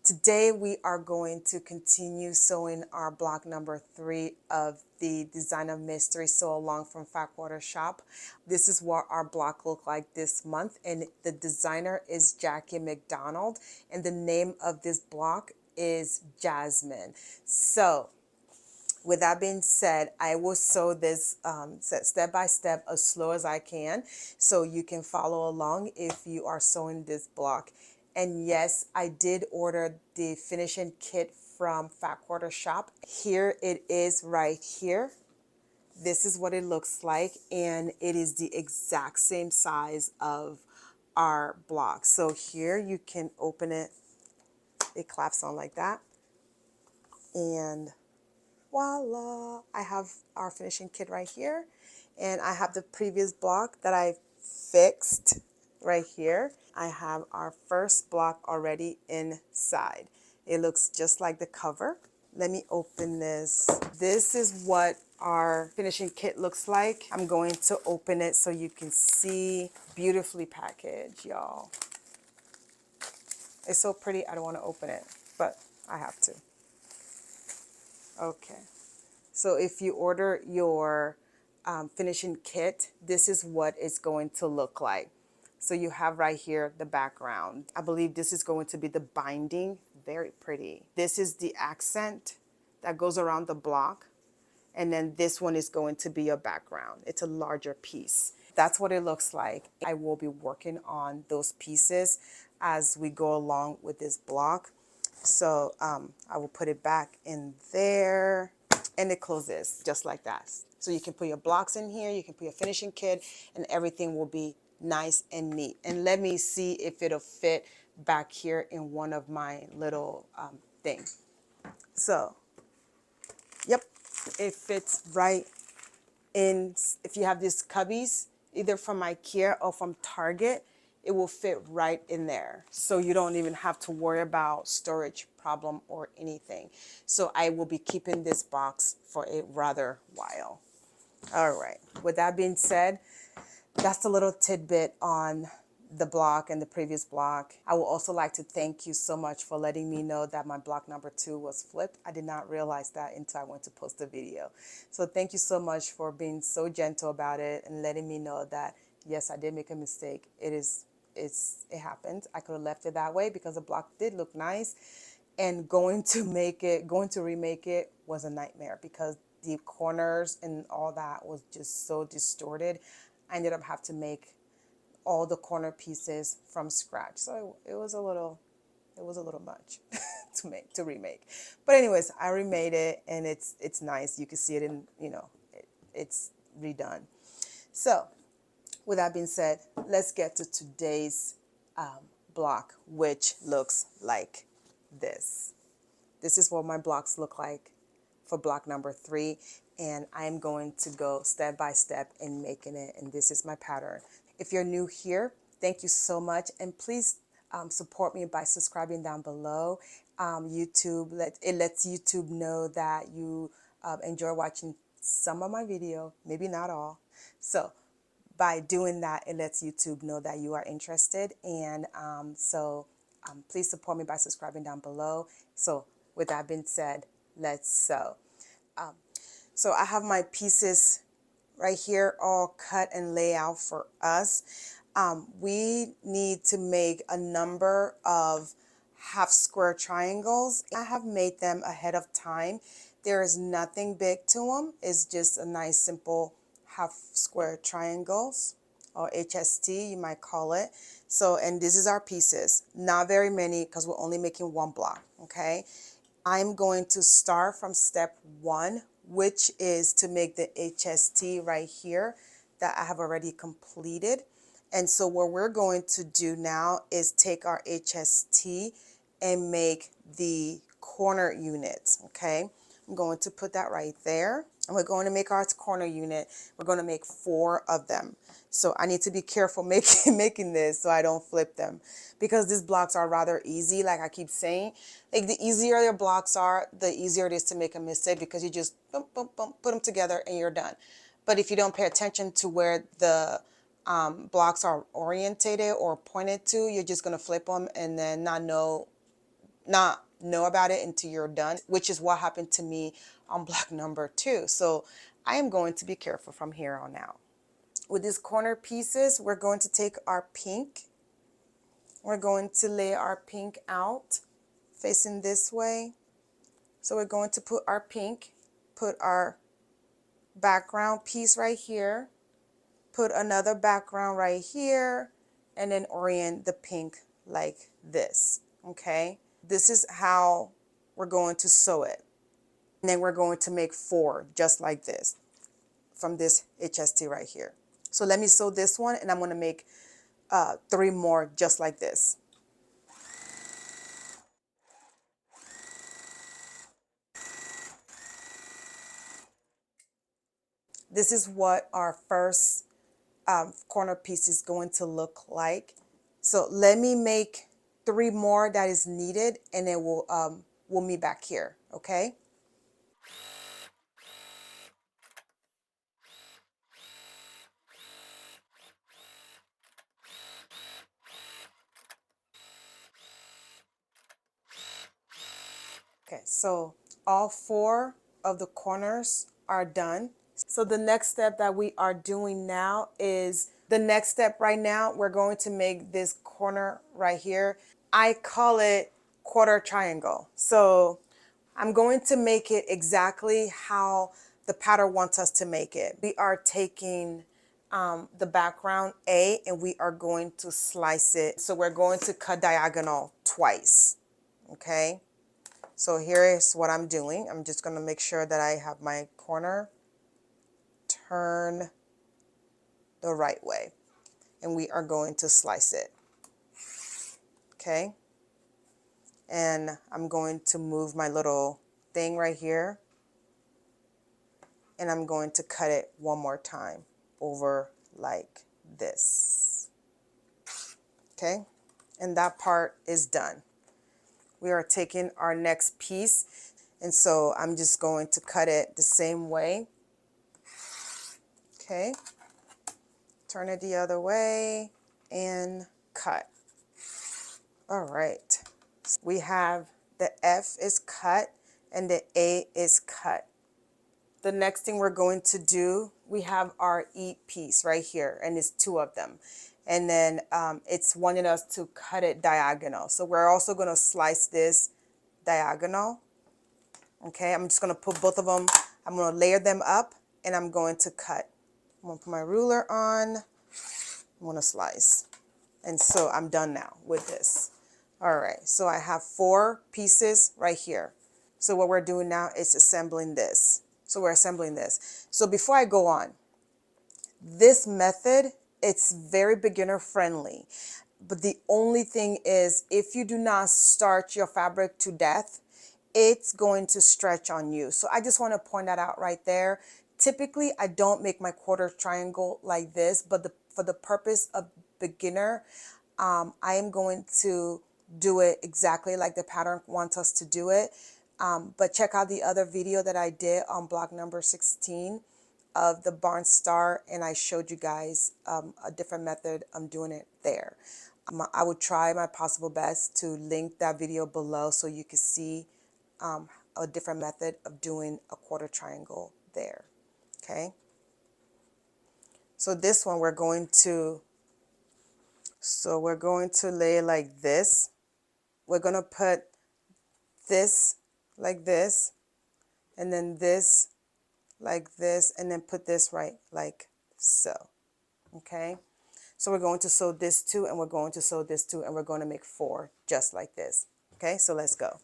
Today we are going to continue sewing our block number 3 of the Design of Mystery Sew Along from Fatwater Shop. This is what our block looked like this month, and the designer is Jackie McDonald, and the name of this block is Jasmine. So with that being said, I will sew this step by step as slow as I can so you can follow along if you are sewing this block. And yes, I did order the finishing kit from Fatwater Shop. Here it is right here. This is what it looks like, and it is the exact same size of our block. So here you can open it. It claps on like that. And voila, I have our finishing kit right here, and I have the previous block that I fixed right here. I have our first block already inside. It looks just like the cover. Let me open this. This is what our finishing kit looks like. I'm going to open it so you can see. Beautifully packaged, y'all. It's so pretty, I don't want to open it, but I have to. Okay. So if you order your finishing kit, this is what it's going to look like. So you have right here the background. I believe this is going to be the binding. Very pretty. This is the accent that goes around the block. And then this one is going to be your background. It's a larger piece. That's what it looks like. I will be working on those pieces as we go along with this block. So I will put it back in there, and it closes just like that. So you can put your blocks in here, you can put your finishing kit, and everything will be nice and neat. And let me see if it'll fit back here in one of my little things. So, yep, it fits right in. If you have these cubbies, either from IKEA or from Target, it will fit right in there. So you don't even have to worry about storage problem or anything. So I will be keeping this box for a rather while. All right, with that being said, that's a little tidbit on the block and the previous block. I would also like to thank you so much for letting me know that my block number 2 was flipped. I did not realize that until I went to post the video. So thank you so much for being so gentle about it and letting me know that, yes, I did make a mistake. It happened. I could have left it that way because the block did look nice, and going to remake it was a nightmare because the corners and all that was just so distorted. I ended up having to make all the corner pieces from scratch. So it was a little much to remake. But anyways, I remade it, and it's nice. You can see it in, it's redone. So with that being said, let's get to today's block, which looks like this. This is what my blocks look like for block number 3, and I'm going to go step by step in making it, and this is my pattern. If you're new here, thank you so much, and please support me by subscribing down below. It lets YouTube know that you enjoy watching some of my video, maybe not all. So by doing that, it lets YouTube know that you are interested, and please support me by subscribing down below. So with that being said, let's sew. So I have my pieces right here all cut and lay out for us. We need to make a number of half square triangles. I have made them ahead of time. There is nothing big to them. It's just a nice simple half square triangles, or HST you might call it. So, and this is our pieces. Not very many because we're only making one block, okay? I'm going to start from step 1, which is to make the HST right here that I have already completed. And so what we're going to do now is take our HST and make the corner units, okay? I'm going to put that right there. And we're going to make our corner unit. We're going to make 4 of them. So I need to be careful making this so I don't flip them, because these blocks are rather easy. Like I keep saying, like the easier your blocks are, the easier it is to make a mistake, because you just boom, boom, boom, put them together and you're done. But if you don't pay attention to where the blocks are orientated or pointed to, you're just going to flip them and then not know not know about it until you're done, which is what happened to me on block number 2. So I am going to be careful from here on out. With these corner pieces, we're going to take our pink. We're going to lay our pink out facing this way. So we're going to put our pink, put our background piece right here, put another background right here, and then orient the pink like this, okay? This is how we're going to sew it. And then we're going to make 4 just like this from this HST right here. So let me sew this one, and I'm going to make 3 more just like this. This is what our first corner piece is going to look like. So let me make 3 more that is needed, and then we'll meet back here, okay? Okay, so all 4 of the corners are done. So the next step that we are doing now is the next step right now, we're going to make this corner right here. I call it quarter triangle. So I'm going to make it exactly how the pattern wants us to make it. We are taking the background A and we are going to slice it. So we're going to cut diagonal twice, okay? So here is what I'm doing. I'm just going to make sure that I have my corner turn the right way. And we are going to slice it. Okay? And I'm going to move my little thing right here. And I'm going to cut it one more time over like this. Okay? And that part is done. We are taking our next piece. And so I'm just going to cut it the same way. Okay? Turn it the other way and cut. All right. We have the F is cut and the A is cut. The next thing we're going to do, we have our E piece right here, and it's 2 of them. And then it's wanting us to cut it diagonal. So we're also going to slice this diagonal. Okay, I'm just going to put both of them, I'm going to layer them up, and I'm going to cut. I'm going to put my ruler on. I'm going to slice. And so I'm done now with this. All right, so I have 4 pieces right here. So what we're doing now is assembling this. So we're assembling this. So before I go on, this method, it's very beginner friendly. But the only thing is, if you do not starch your fabric to death, it's going to stretch on you. So I just want to point that out right there. Typically, I don't make my quarter triangle like this, but for the purpose of beginner, I am going to do it exactly like the pattern wants us to do it. But check out the other video that I did on block number 16 of the barn star, and I showed you guys a different method of doing it there. I would try my possible best to link that video below so you can see a different method of doing a quarter triangle there. Okay. So this one we're going to lay like this. We're going to put this like this, and then this like this, and then put this right like so. Okay. So we're going to sew this 2, and we're going to sew this 2, and we're going to make 4 just like this. Okay, so let's go.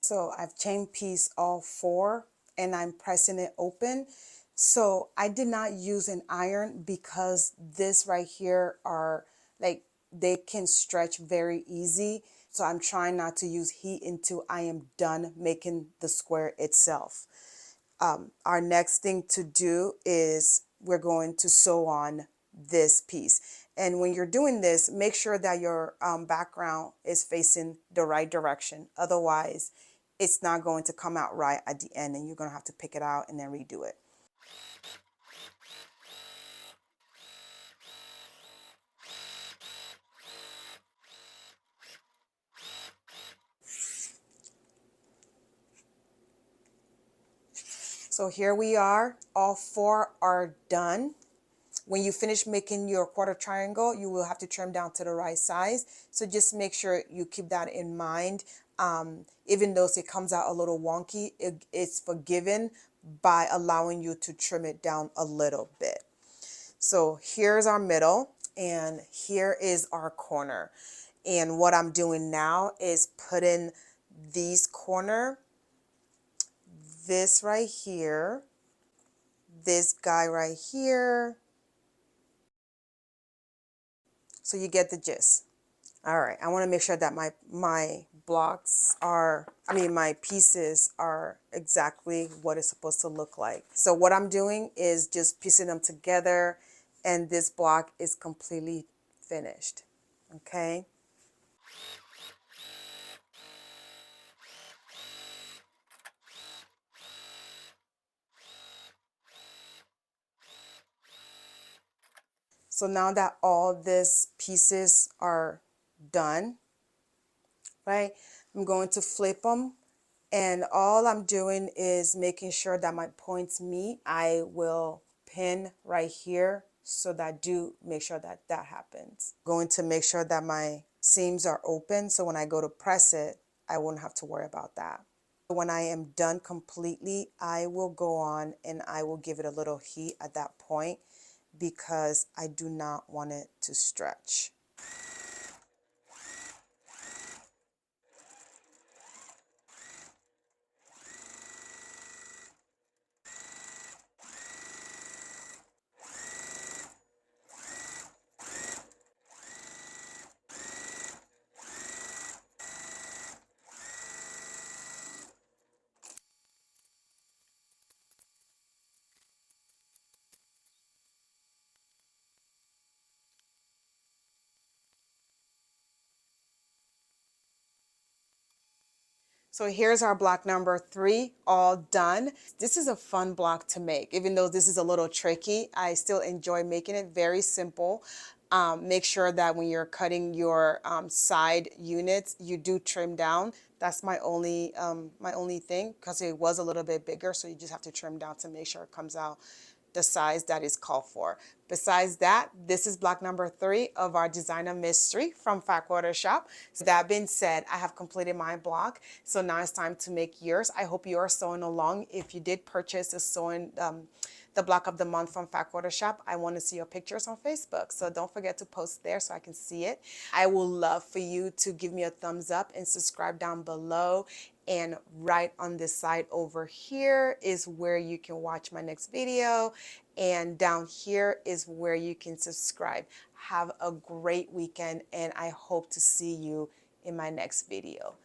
So I've chain pieced all 4 and I'm pressing it open. So I did not use an iron because this right here are like, they can stretch very easy. So I'm trying not to use heat until I am done making the square itself. Our next thing to do is we're going to sew on this piece. And when you're doing this, make sure that your background is facing the right direction. Otherwise, it's not going to come out right at the end, and you're going to have to pick it out and then redo it. So here we are, all 4 are done. When you finish making your quarter triangle, you will have to trim down to the right size. So just make sure you keep that in mind. Even though it comes out a little wonky, it's forgiven by allowing you to trim it down a little bit. So here's our middle, and here is our corner. And what I'm doing now is putting these corner, this right here, this guy right here. So you get the gist. All right, I want to make sure that my blocks are, my pieces are exactly what it's supposed to look like. So what I'm doing is just piecing them together, and this block is completely finished. Okay. So now that all these pieces are done, right, I'm going to flip them, and all I'm doing is making sure that my points meet. I will pin right here, so that I do make sure that that happens. Going to make sure that my seams are open, so when I go to press it, I won't have to worry about that. When I am done completely, I will go on and I will give it a little heat at that point, because I do not want it to stretch. So here's our block number 3, all done. This is a fun block to make. Even though this is a little tricky, I still enjoy making it. Very simple. Make sure that when you're cutting your side units, you do trim down. That's my only thing, because it was a little bit bigger, so you just have to trim down to make sure it comes out the size that is called for. Besides that, this is block number 3 of our designer mystery from Fat Quarter Shop. So that being said, I have completed my block. So now it's time to make yours. I hope you are sewing along. If you did purchase the block of the month from Fat Quarter Shop, I want to see your pictures on Facebook. So don't forget to post there so I can see it. I will love for you to give me a thumbs up and subscribe down below. And right on this side over here is where you can watch my next video. And down here is where you can subscribe. Have a great weekend, and I hope to see you in my next video.